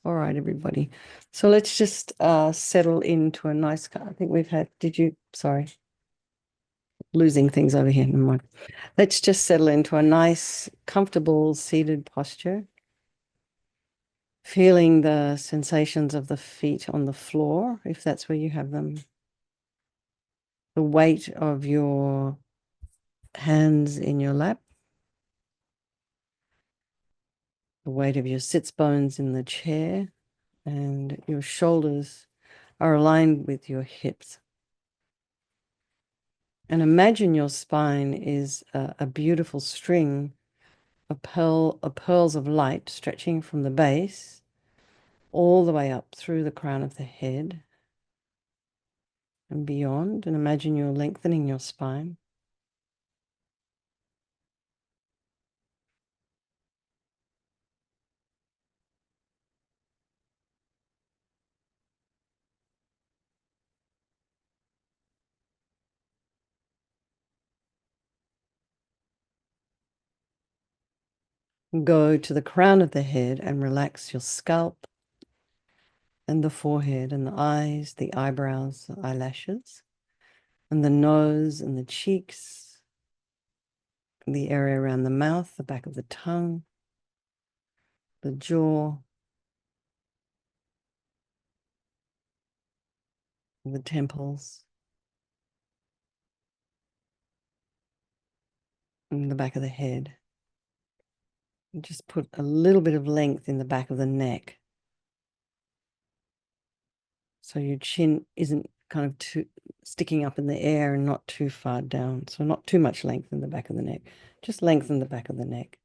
All right, everybody. So let's just settle into a nice, I think we've had, sorry, losing things over here. Never mind. Let's just settle into a nice, comfortable seated posture, feeling the sensations of the feet on the floor, if that's where you have them. The weight of your hands in your lap, the weight of your sits bones in the chair, and your shoulders are aligned with your hips. And imagine your spine is a beautiful string of pearls of light stretching from the base all the way up through the crown of the head and beyond. And imagine you're lengthening your spine. Go to the crown of the head and relax your scalp and the forehead and the eyes, the eyebrows, the eyelashes, and the nose and the cheeks, the area around the mouth, the back of the tongue, the jaw, the temples, and the back of the head. And just put a little bit of length in the back of the neck, so your chin isn't kind of too sticking up in the air and not too far down. So not too much length in the back of the neck. Just lengthen the back of the neck.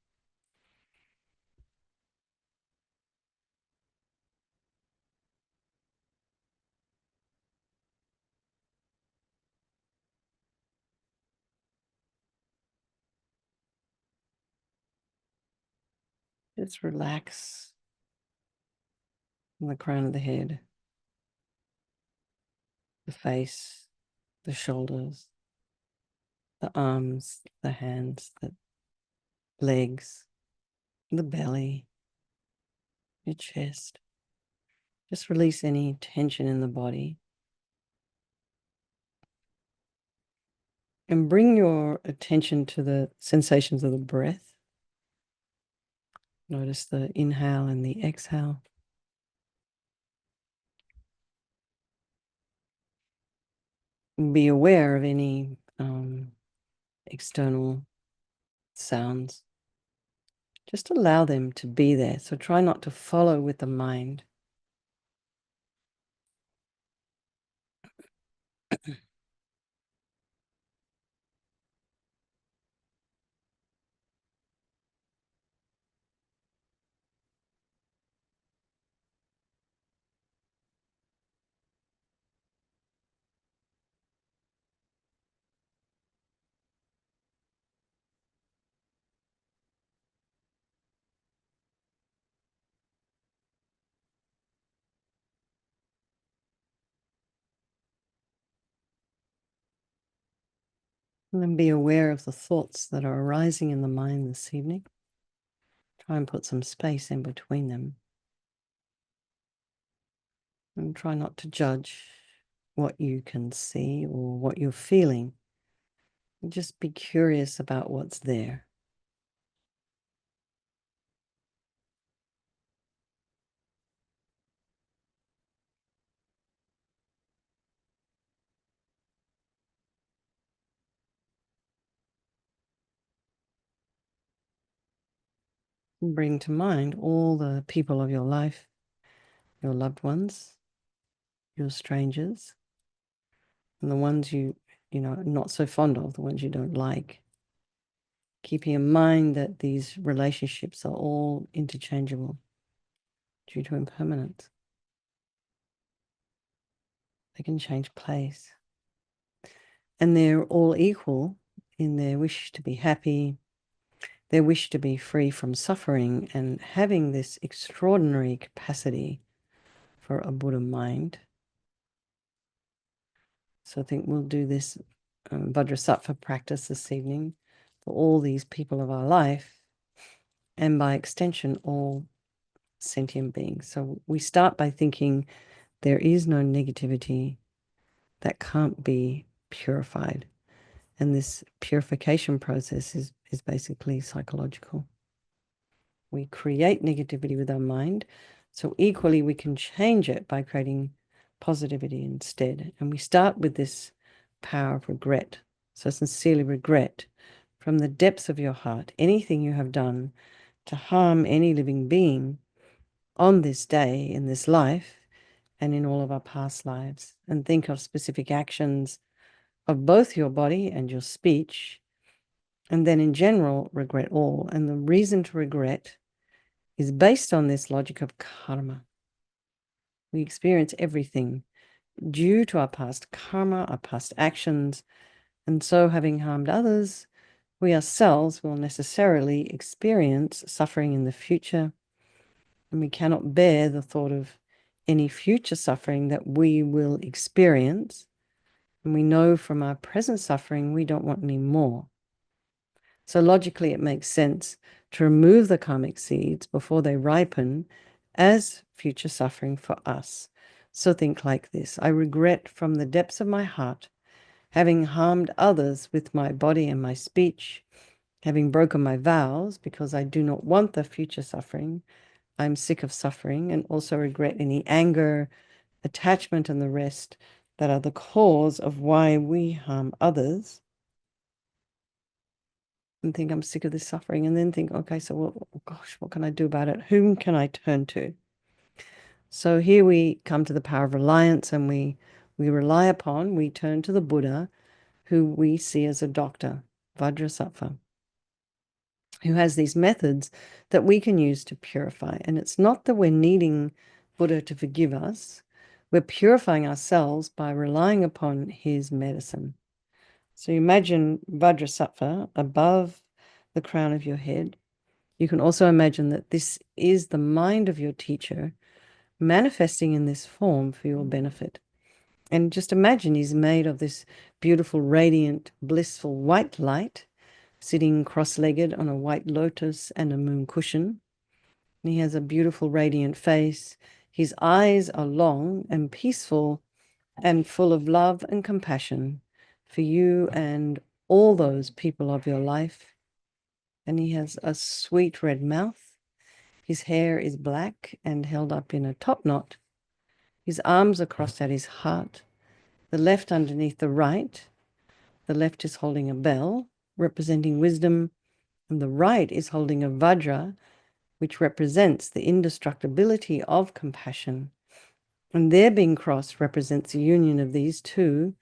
Just relax in the crown of the head, the face, the shoulders, the arms, the hands, the legs, the belly, your chest. Just release any tension in the body. And bring your attention to the sensations of the breath. Notice the inhale and the exhale. Be aware of any external sounds. Just allow them to be there. So try not to follow with the mind. And then be aware of the thoughts that are arising in the mind this evening. Try and put some space in between them. And try not to judge what you can see or what you're feeling. Just be curious about what's there. Bring to mind all the people of your life, your loved ones, your strangers, and the ones you know, not so fond of, the ones you don't like. Keeping in mind that these relationships are all interchangeable due to impermanence. They can change place. And they're all equal in their wish to be happy, their wish to be free from suffering, and having this extraordinary capacity for a Buddha mind. So I think we'll do this Vajrasattva practice this evening for all these people of our life, and by extension, all sentient beings. So we start by thinking there is no negativity that can't be purified. And this purification process is basically psychological. We create negativity with our mind. So equally, we can change it by creating positivity instead. And we start with this power of regret. So sincerely regret from the depths of your heart anything you have done to harm any living being on this day, in this life, and in all of our past lives. And think of specific actions of both your body and your speech. And then in general, regret all. And the reason to regret is based on this logic of karma. We experience everything due to our past karma, our past actions, and so having harmed others, we ourselves will necessarily experience suffering in the future, and we cannot bear the thought of any future suffering that we will experience, and we know from our present suffering we don't want any more. So logically, it makes sense to remove the karmic seeds before they ripen as future suffering for us. So think like this: I regret from the depths of my heart having harmed others with my body and my speech, having broken my vows because I do not want the future suffering. I'm sick of suffering, and also regret any anger, attachment, and the rest that are the cause of why we harm others. And think I'm sick of this suffering, and then think, okay, so gosh, what can I do about it? Whom can I turn to? So here we come to the power of reliance, and we turn to the Buddha, who we see as a doctor, Vajrasattva, who has these methods that we can use to purify. And it's not that we're needing Buddha to forgive us. We're purifying ourselves by relying upon his medicine. So imagine Vajrasattva above the crown of your head. You can also imagine that this is the mind of your teacher manifesting in this form for your benefit. And just imagine he's made of this beautiful, radiant, blissful white light, sitting cross-legged on a white lotus and a moon cushion. And he has a beautiful, radiant face. His eyes are long and peaceful and full of love and compassion for you and all those people of your life. And he has a sweet red mouth. His hair is black and held up in a top knot. His arms are crossed at his heart, the left underneath the right. The left is holding a bell, representing wisdom, and the right is holding a vajra, which represents the indestructibility of compassion. And their being crossed represents the union of these two,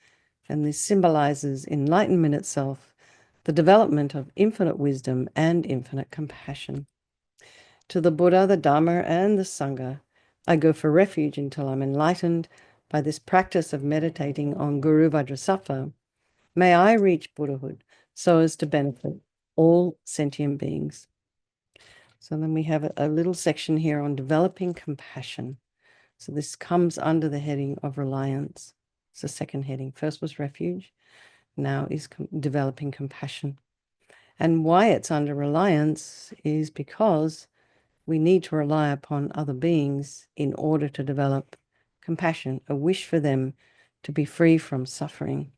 and this symbolizes enlightenment itself, the development of infinite wisdom and infinite compassion. To the Buddha, the Dharma, and the Sangha, I go for refuge until I'm enlightened by this practice of meditating on Guru Vajrasattva. May I reach Buddhahood so as to benefit all sentient beings. So then we have a little section here on developing compassion. So this comes under the heading of reliance. It's the second heading. First was refuge, now is developing compassion. And why it's under reliance is because we need to rely upon other beings in order to develop compassion, a wish for them to be free from suffering.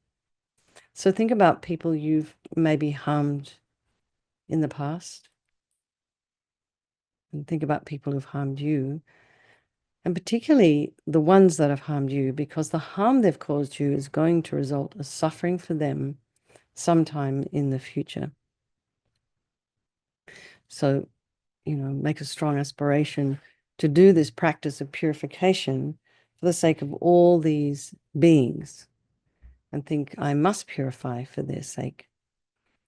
So think about people you've maybe harmed in the past, and think about people who've harmed you, and particularly the ones that have harmed you, because the harm they've caused you is going to result as suffering for them sometime in the future. So, make a strong aspiration to do this practice of purification for the sake of all these beings, and think, I must purify for their sake.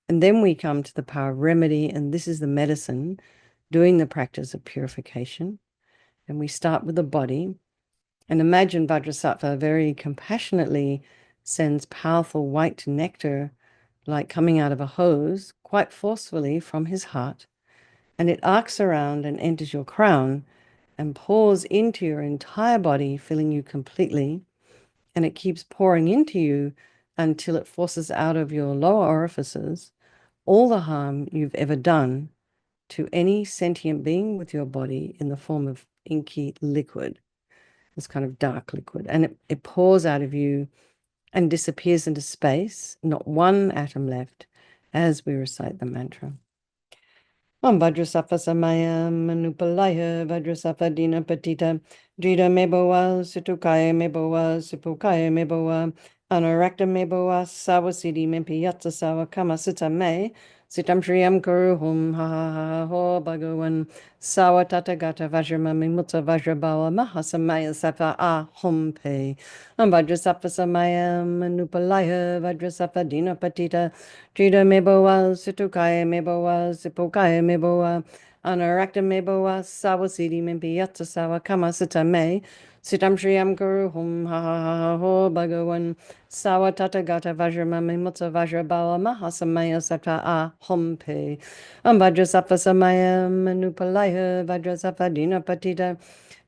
And then we come to the power of remedy, and this is the medicine doing the practice of purification. And we start with the body. And imagine Vajrasattva very compassionately sends powerful white nectar, like coming out of a hose, quite forcefully from his heart. And it arcs around and enters your crown and pours into your entire body, filling you completely. And it keeps pouring into you until it forces out of your lower orifices all the harm you've ever done to any sentient being with your body in the form of inky liquid, this kind of dark liquid, and it pours out of you and disappears into space, not one atom left, as we recite the mantra. Om Vajrasattva Samaya Manupalaya Vajrasattva Dina Patita Drita Meboa Situkaya Meboa Sipukaya Meboa Anarakta Meboa Sawasidi Mimpiyatsa Sawa Kama Sita Me Sitam Shriyam Kuru Hum Ha Ha Ha Ho Bhagavan Sawa Tata Gata Vajramami Mutta Vajrabawa Mahasamaya Sattva Ah Hum Pe Om Vajrasattva Samaya Manupalaya Vajrasattva Dina Patita Drita Meboa Situkaya Meboa Sipukaya Meboa Anarakta Meboa Sawasidi Mimpiyatsa Sawa Kama Sita Me Sitam Shriyam Guru Hum Ha Ha Ha Ho Bhagavan Sawa Tata Gata Vajramami Mutta Vajrabawa Mahasamaya Sattva Ah Hum Pe Om Vajrasattva Samaya Manupalaya Vajrasattva Dina Patita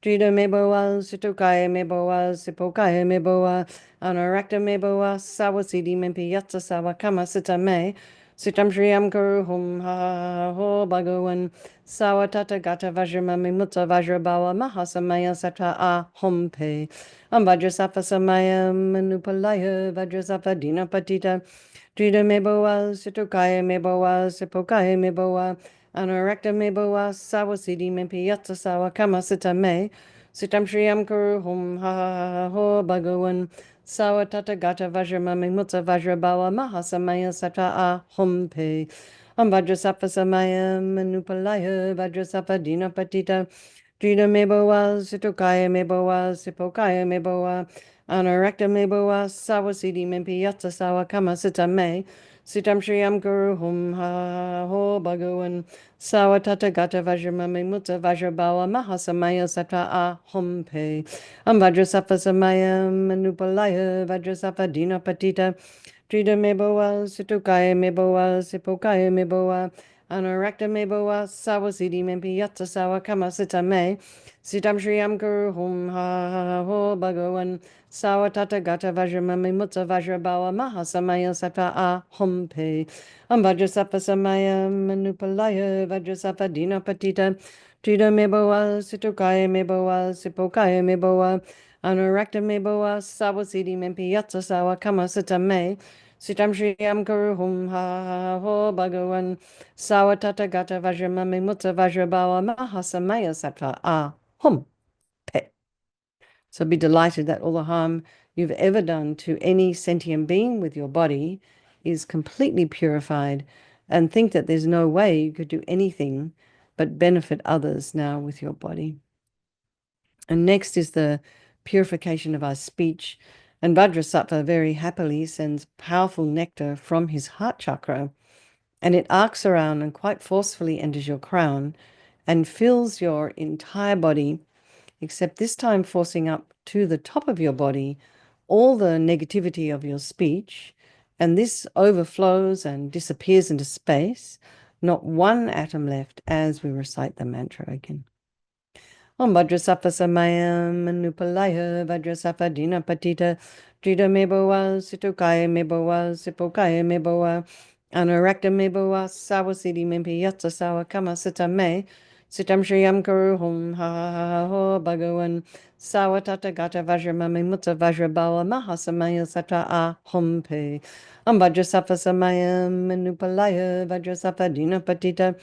Drita Meboa Situkaya Meboa Sipukaya Meboa Anarakta Meboa Sawasidi Mimpiyatsa Sawa Kama Sita Me Sitam Shriyam Guru Hum Ha Ha Ho Bhagavan Sawa Tata Gata Vajramami Mutta Vajrabawa Mahasamaya Sattva Ah Hum Pe Om Vajrasattva Samaya Manupalaya Vajrasattva Dina Patita Drita Meboa Situkaya Meboa Sipokaya Meboa Anarakta Meboa Sawasidi Mimpiyatsa Sawa Kama Sita Me Sitam Shriyam Guru Hum Ha Ha Ho Bhagavan Sawa Tata Gata Vajramami Mutta Vajrabawa Mahasamaya Sattva Ah Hum Pe Om Vajrasattva Samaya Manupalaya Vajrasattva Dina Patita Drita Meboa Situkaya Meboa Sipokaya Meboa Anarakta Meboa Sawasidi Mimpiyatsa Sawa Kama Sita Me Sitam Shriyam Guru Hum Ha Ho Bhagavan Sawa Tata Gata Vajramami Mutta Vajrabawa Mahasamaya Sattva Ah Hum Pe Om Vajrasattva Samaya Manupalaya Vajrasattva Dina Patita Drita Meboa Situkaya Meboa Sipokaya Meboa Anarakta Meboa Sawasidi Mimpiyatsa Sawa Kama Sita Me Sitam Shriyam Guru Hum Ha Ho Bhagavan Sawa Tata Gata Vajramami Mutta Vajrabawa Mahasamaya Sattva Ah Hum Pe Om Vajrasattva Samaya Manupalaya Vajrasattva Dina Patita Drita Meboa Situkaya Meboa Sipokaya Meboa Anarakta Meboa Sawasidi Mimpiyatsa Sawa Kama Sita Me Sitam Shriyam Guru Hum Ha Ho Bhagavan Sawa Tata Gata Vajramami Mutta Vajrabawa Mahasamaya Sattva Ah Hum Pe. So be delighted that all the harm you've ever done to any sentient being with your body is completely purified, and think that there's no way you could do anything but benefit others now with your body. And next is the purification of our speech. And Vajrasattva very happily sends powerful nectar from his heart chakra, and it arcs around and quite forcefully enters your crown and fills your entire body, except this time forcing up to the top of your body all the negativity of your speech. And this overflows and disappears into space, not one atom left as we recite the mantra again. Om Vajrasattva Samaya Manupalaya Vajrasattva Dina Patita Drita Meboa Situkaya Meboa Sipokaya Meboa Anarakta Meboa Sawasidi Mimpiyatsa Sawa Kama Sita Me Sitam Shriyam Guru Hum Ha Ha Ho Bhagavan Sawa Tata Gata Vajramami Mutta Vajrabawa Mahasamaya Sattva Ah Hum Pe Om Vajrasattva Samaya Manupalaya Vajrasattva Dina Patita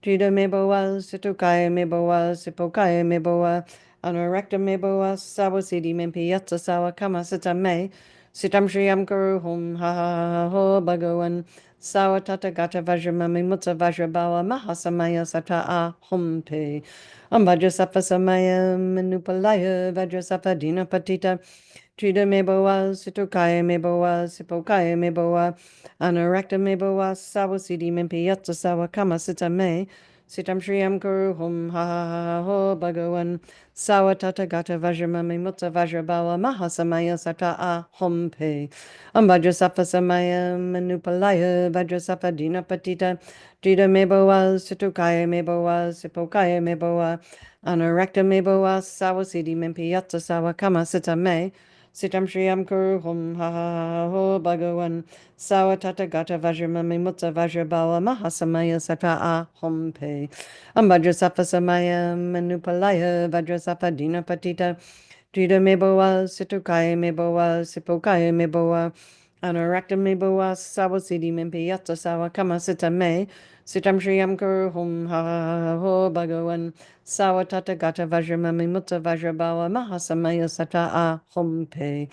Drita Meboa Situkaya Meboa Sipokaya Meboa Anarakta Meboa Sawasidi Mimpiyatsa Sawa Kama Sita Me Sitam Shriyam Guru Hum Ha Ha Ho Bhagavan Sawa Tata Gata Vajramami Mutta Vajrabawa Mahasamaya Sattva Ah Hum Pe Om Vajrasattva Samaya Manupalaya Vajrasattva Dina Patita Drita Meboa Situkaya Meboa Sipokaya Meboa Anarakta Meboa Sawasidi Mimpiyatsa Sawa Kama Sita Me Sitam Shriyam Guru Hum Ha Ha Ho Bhagavan Sawa Tata Gata Vajramami Mutta Vajrabawa Mahasamaya Sattva Ah Hum Pe Om Vajrasattva Samaya Manupalaya Vajrasattva Dina Patita Drita Meboa Situkaya Meboa Sipokaya Meboa Anarakta Meboa Sawasidi Mimpiyatsa Sawa Kama Sita Me Sitam Shriyam Kuru Hum Ha Ha Ha Ho Bhagavan Sawatata Gata Vajramami Mutta Vajrabala Mahasamaya Sata A Hum Pe Ambajrasafa Samaya Manupalaya Vajrasafa Dina Patita Drita Meboa Situkaya Meboa Sipokaya Meboa Anarakta Meboa Sawasidi Mempiyata Sawa Kama Sita Me Sitam Shriyam Kuru Hum Ha Ha Ha Ho Bhagavan Sawatata Gata Vajramami Mutta Vajrabala Mahasamaya Sata A Hum Pe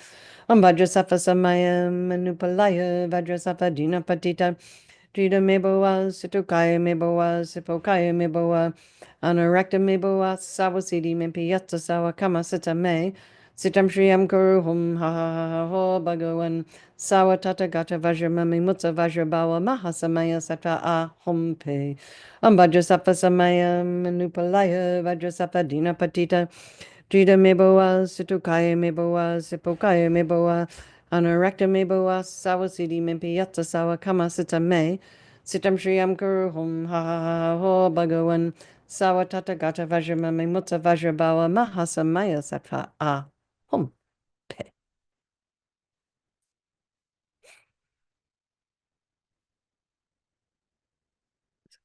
Vajrasafa Samaya Manupalaya Vajrasafa Dina Patita Drita Meboa Situkaya Meboa Sipokaya Meboa Anarakta Meboa Sawasidi Mempiyata Sawa Kama Sita Me Sitam Shriyam Kuru Hum Ha Ha Ha Ho Bhagavan Sawatata Gata Vajramami Mutta Vajrabawa Mahasamaya Sata A Hum Pe Vajrasafa Samaya Manupalaya Vajrasafa Dina Patita Drita Meboa Situkaya Meboa Sipokaya Meboa Anarakta Meboa Sawasidi Mempiyata Sawa Kama Sita Me Sitam Shriyam Kuru Hum Ha Ha Ha Ho Bhagavan Sawatata Gata Vajramami Mutta Vajrabawa Mahasamaya Sata A Hum Pe.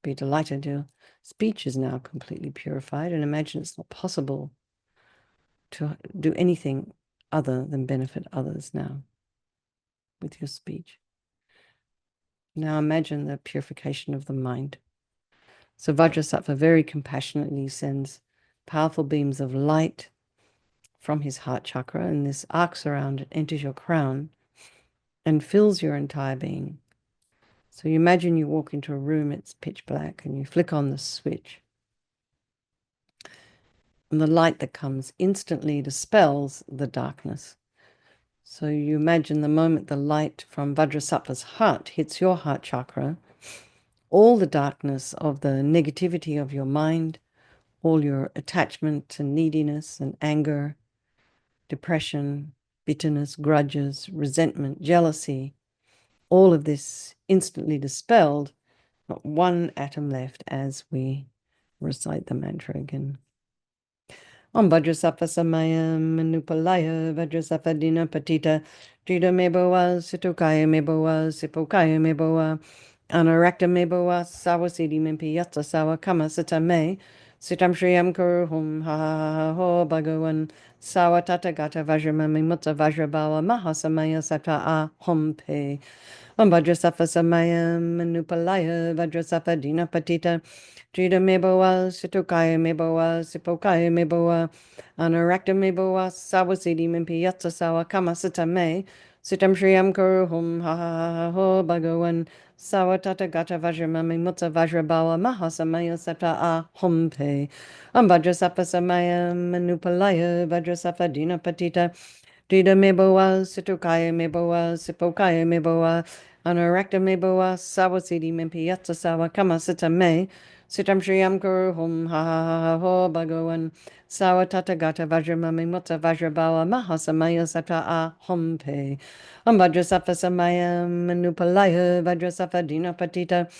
Be delighted. Your speech is now completely purified, and imagine it's not possible to do anything other than benefit others now with your speech. Now imagine the purification of the mind. So Vajrasattva very compassionately sends powerful beams of light from his heart chakra, and this arcs around, it enters your crown and fills your entire being. So you imagine you walk into a room, it's pitch black, and you flick on the switch. And the light that comes instantly dispels the darkness. So you imagine the moment the light from Vajrasattva's heart hits your heart chakra, all the darkness of the negativity of your mind, all your attachment and neediness and anger, depression, bitterness, grudges, resentment, jealousy, all of this instantly dispelled, not one atom left as we recite the mantra again. Om Vajrasattva Samaya Manupalaya Vajrasattva Dina Patita Drita Meboa Situkaya Meboa Sipokaya Meboa Anarakta Meboa Sawasidi Mimpiyata Sawa Kama Sita Me Sitam Shriyam Kuru Hum Ha Ha Ha Ho Bhagavan Sawa Tata Gata Vajramami Mutta Vajrabawa Mahasamaya Sata A Hum Pe Vajrasattva Samaya Manupalaya Vajrasattva Dina Patita Drita Meboa Situkaya Meboa Sipokaya Meboa Anarakta Meboa Sawasidi Mimpiyata Sawa Kama Sita Me Sitam Shriyam Kuru Hum Ha Ha Ha Ho Bhagavan Sawa Tata Gata Vajramami Mutta Vajrabawa Mahasamaya Sata A Hum Pe Vajrasattva Samaya Manupalaya Vajrasattva Dina Patita Drita Meboa Situkaya Meboa Sipokaya Meboa Anarakta Meboa Sawasidi Mimpiyata Sawa Kama Sita Me Sitam Shriyam Kuru Hum Ha Ha Ha Ho Bhagavan Sawa Tata Gata Vajramami Mutta Vajrabawa Mahasamaya Sata A Hum Pe Vajrasattva Samaya Manupalaya Vajrasattva Dina Patita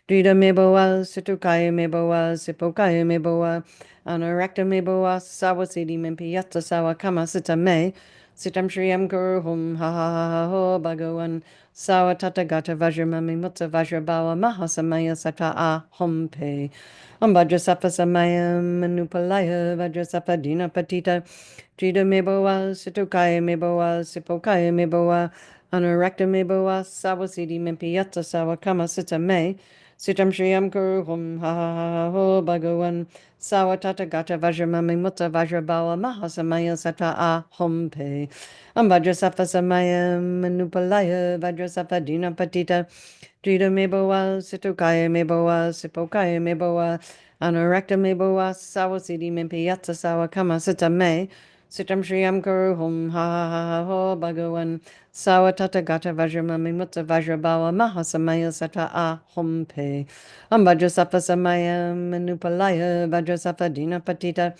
Drita Meboa Situkaya Meboa Sipokaya Meboa Anarakta Meboa Sawasidi Mimpiyata Sawa Kama Sita Me Sitam Shriyam Guru Hum Ha Ha Ha Ha Ho Bhagavan Sawa Tata Gata Vajramami Mutta Vajrabawa Mahasamaya Sata A Hum Pe Vajrasattva Samaya Manupalaya Vajrasattva Dina Patita Drita Meboa Situkaya Meboa Sipokaya Meboa Anarakta Meboa Sawasidi Mimpiyata Sawa Kama Sita Me Sitam Shriyam Guru Hum Ha Ha Ha Ha Ho Bhagavan Sawa Tata Gata Vajramami Mutta Vajrabawa Mahasamaya Sata A Hum Pe Vajrasattva Samaya Manupalaya Vajrasattva Dina Patita Drita Meboa Situkaya Meboa Sipokaya Meboa Anarakta Meboa Sawasidi Mimpiyata Sawa Kama Sita Me Sitam Shriyam Guru Hum Ha Ha Ha Ha Ho Bhagavan Sawa Tata Gata Vajramami Mutta Vajrabawa Mahasamaya Sata A Hum Pe Vajrasattva Samaya Manupalaya Vajrasattva Dina Patita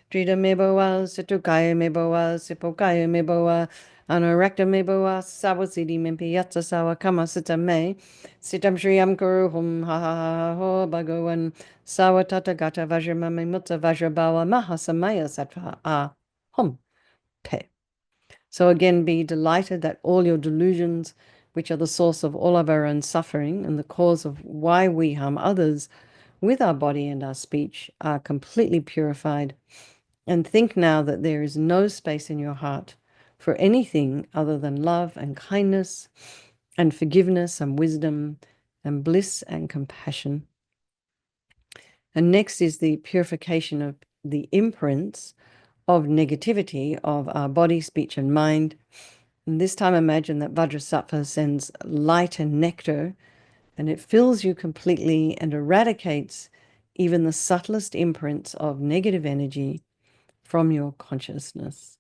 Drita Meboa Situkaya Meboa Sipokaya Meboa Anarakta Meboa Sawasidi Mimpiyata Sawa Kama Sita Me Sitam Shriyam Guru Hum Ha Ha Ha Ha Ho Bhagavan Sawa Tata Gata Vajramami Mutta Vajrabawa Mahasamaya Sata A Hum Pe So again, be delighted that all your delusions, which are the source of all of our own suffering and the cause of why we harm others with our body and our speech, are completely purified. And think now that there is no space in your heart for anything other than love and kindness and forgiveness and wisdom and bliss and compassion. And next is the purification of the imprints of negativity of our body, speech, and mind. And this time imagine that Vajrasattva sends light and nectar, and it fills you completely and eradicates even the subtlest imprints of negative energy from your consciousness.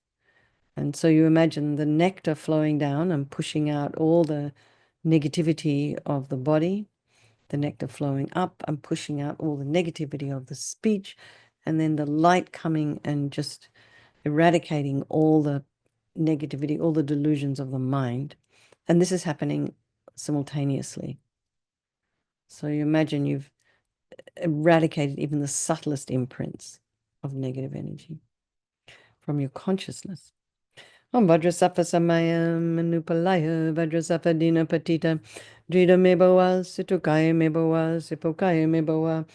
And so you imagine the nectar flowing down and pushing out all the negativity of the body, the nectar flowing up and pushing out all the negativity of the speech, and then the light coming and just eradicating all the negativity, all the delusions of the mind. And this is happening simultaneously. So you imagine you've eradicated even the subtlest imprints of negative energy from your consciousness. Om Vajrasattva Samayam Manupalaya Vajrasattva Dina Patita Drida Meboa Situkaya Meboa Sipokaya Meboa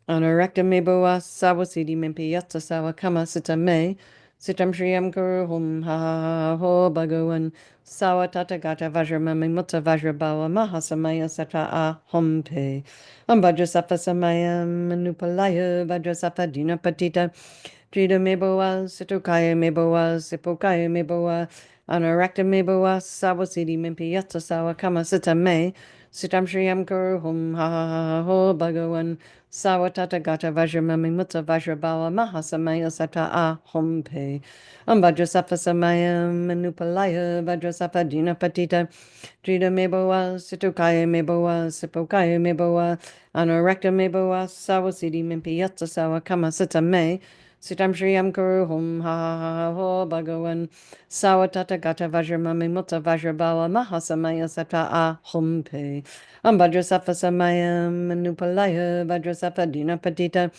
Anarakta Meboa Sawasidi Mempiyata Sawa Kama Sita Me Sitam Shriyam Guru Hum Ha Ha Ho Bhagavan Sawa Tata Gata Vajramami Mutta Vajrabawa Mahasamaya Sata A Hom Pe Om Vajrasattva Samayam Manupalaya Vajrasattva Dina Patita Drida Meboa, Situkaya Meboa, Sipokaya Meboa, Anarakta Meboa, Sawasidi Mimpiyata Sawa Kama Sita Me, Sitam Shriyam Guru Hum Ha Ha Ha Ho Bhagavan, Sawa Tata Gata Vajramami Mutta Vajrabawa Mahasamaya Sata A Hom Pe. Vajrasattva Samayam Manupalaya, Vajrasattva Dina Patita, Drida Meboa, Situkaya Meboa, Sipokaya Meboa, Anarakta Meboa, Sawasidi Mimpiyata Sawa Kama Sita Me, Sitam Shriyam Guru Hum Ha Ha Ha Ho Bhagavan Sawatata Gata Vajramami Mutta Vajrabawa Mahasamaya Sata A Hum Pe Vajrasattva Samayam Manupalaya Vajrasattva Dina Patita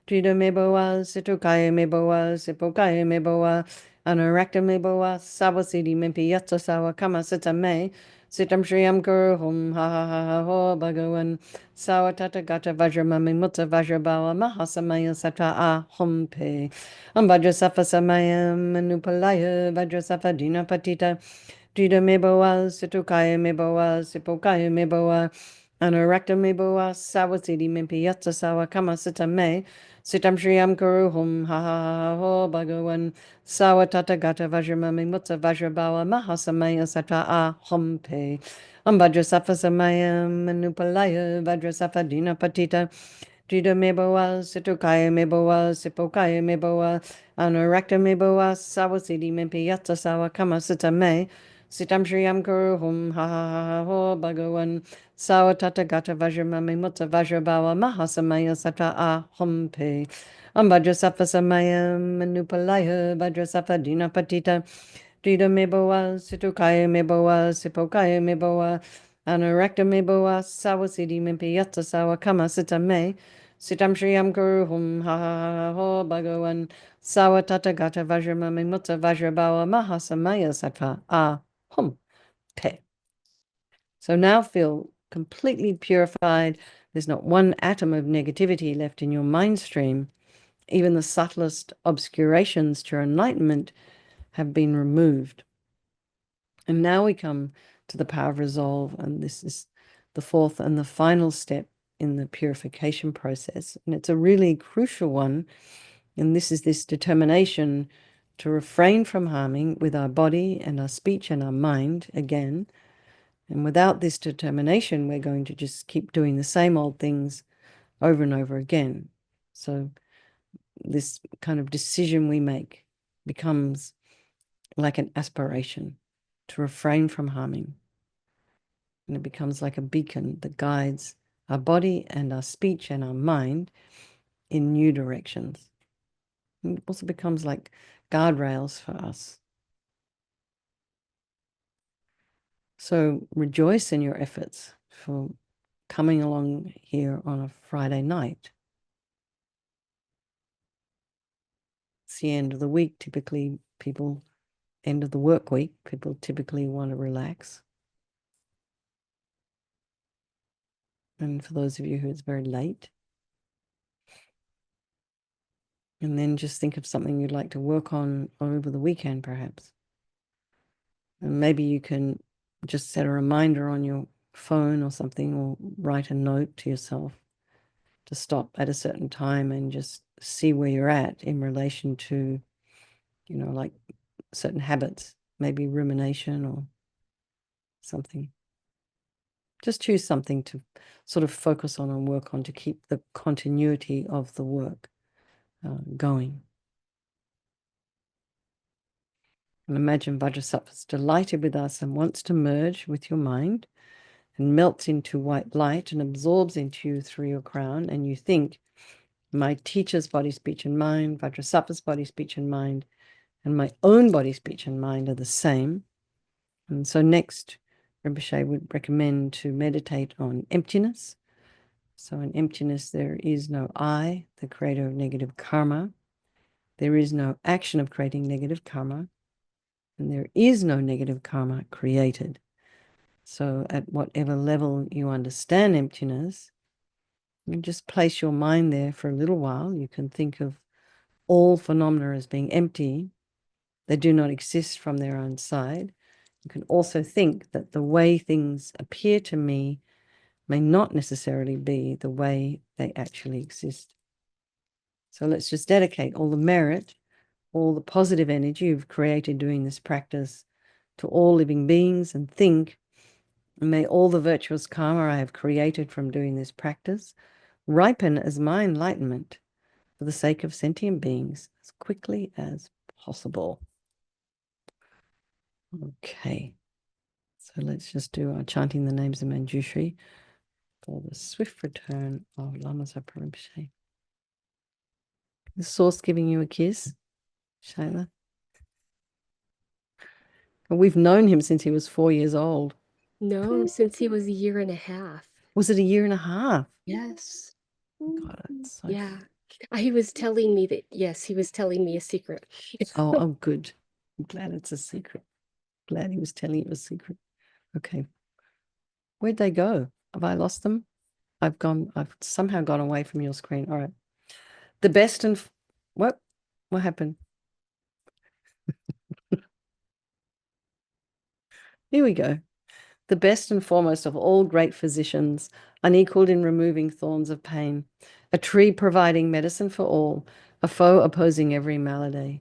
Drida Meboa Situkaya Meboa Sipokaya Meboa Anarakta Meboa Sawasidi Mimpiyata Sawa Kama Sita Me Sitam Shriyam Guru Hum Ha Ha Ha Ho Bhagavan Sawatata Gata Vajramami Mutta Vajrabawa Mahasamaya Sata A Hum Pe Vajrasattva Samayam Manupalaya Vajrasattva Dina Patita Drida Meboa Situkaya Meboa Sipokaya Meboa Anarakta Meboa Sawasidi Mimpiyata Sawa Kama Sita Me Sitam Shriyam Guru Hum Ha Ha Ha Ho Bhagavan Sawatata Gata Vajramami Mutta Vajrabawa Mahasamaya Sata A Hum Pe Vajrasattva Samayam Manupalaya Vajrasattva Dina Patita Drida Meboa Situkaya Meboa Sipokaya Meboa Anarakta Meboa Sawasidi Mimpiyata Sawa Kama Sita Me Sitam Shriyam Guru Hum Ha Ha Ha Ho Bhagavan Sawatata Gata Vajramami Mutta Vajrabawa Mahasamaya Sata A Hum Pe Vajrasattva Samayam Manupalaya Vajrasattva Dina Patita Drida Meboa Situkaya Meboa Sipokaya Meboa Anarakta Meboa Sawasidi Mimpiyata Sawa Kama Sita Me Sitam Shriyam Guru Hum Ha Ha Ha Ho Bhagavan Sawatata Gata Vajramami Mutta Vajrabawa Mahasamaya Sata A Hum Pe. So now feel completely purified. There's not one atom of negativity left in your mind stream. Even the subtlest obscurations to your enlightenment have been removed. And now we come to the power of resolve, and this is the fourth and the final step in the purification process. And it's a really crucial one. And this is this determination to refrain from harming with our body and our speech and our mind again. And without this determination, we're going to just keep doing the same old things over and over again. So this kind of decision we make becomes like an aspiration to refrain from harming. And it becomes like a beacon that guides our body and our speech and our mind in new directions. And it also becomes like guardrails for us. So rejoice in your efforts for coming along here on a Friday night. It's the end of the week. Typically, people end of the work week, people typically want to relax. And for those of you who it's very late, and then just think of something you'd like to work on over the weekend, perhaps. And maybe you can just set a reminder on your phone or something, or write a note to yourself to stop at a certain time and just see where you're at in relation to, like certain habits, maybe rumination or something. Just choose something to sort of focus on and work on to keep the continuity of the work going. And imagine Vajrasattva is delighted with us and wants to merge with your mind and melts into white light and absorbs into you through your crown. And you think, my teacher's body, speech, and mind, Vajrasattva's body, speech, and mind, and my own body, speech, and mind are the same. And so next, Rinpoche would recommend to meditate on emptiness. So in emptiness, there is no I, the creator of negative karma. There is no action of creating negative karma. And there is no negative karma created. So at whatever level you understand emptiness, you just place your mind there for a little while. You can think of all phenomena as being empty. They do not exist from their own side. You can also think that the way things appear to me may not necessarily be the way they actually exist. So let's just dedicate all the merit, all the positive energy you've created doing this practice to all living beings, and think, may all the virtuous karma I have created from doing this practice ripen as my enlightenment for the sake of sentient beings as quickly as possible. Okay, so let's just do our chanting the names of Manjushri for the swift return of Lama Zopa Rinpoche. The source giving you a kiss, Shayla? We've known him since he was 4 years old. No, since he was a year and a half. Was it a year and a half? Yes. God, it's so Yeah. He was telling me that, yes, he was telling me a secret. Oh, good. I'm glad it's a secret. Glad he was telling you a secret. Okay. Where'd they go? Have I lost them? I've somehow gone away from your screen. All right. The best and what happened? Here we go. The best and foremost of all great physicians, unequaled in removing thorns of pain, a tree providing medicine for all, a foe opposing every malady.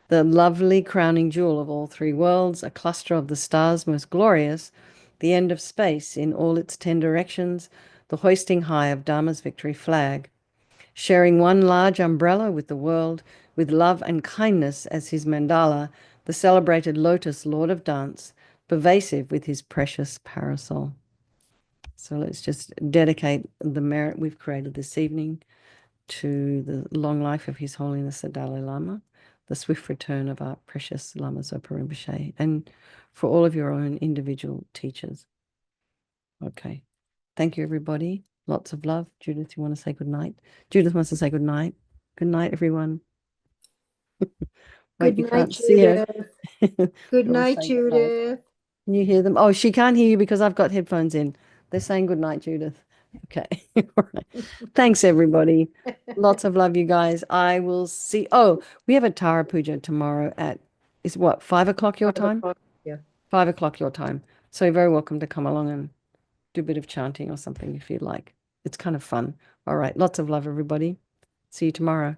The lovely crowning jewel of all three worlds, a cluster of the stars most glorious, the end of space in all its 10 directions, the hoisting high of Dharma's victory flag, sharing one large umbrella with the world, with love and kindness as his mandala, the celebrated lotus, lord of dance, pervasive with his precious parasol. So let's just dedicate the merit we've created this evening to the long life of His Holiness the Dalai Lama, the swift return of our precious Lama Zopa Rinpoche, and for all of your own individual teachers. Okay. Thank you, everybody. Lots of love. Judith, you want to say good night? Judith wants to say good night. Good night, everyone. Wait, Good you night, can't see her. Judith. Good They're all night, saying good night. Judith. Can you hear them? Oh, she can't hear you because I've got headphones in. They're saying good night, Judith. Okay. All right. Thanks, everybody. Lots of love, you guys. I will see. Oh, we have a Tara Puja tomorrow at, is what, 5 o'clock your time? Yeah. 5 o'clock your time. So you're very welcome to come along and do a bit of chanting or something if you'd like. It's kind of fun. All right. Lots of love, everybody. See you tomorrow.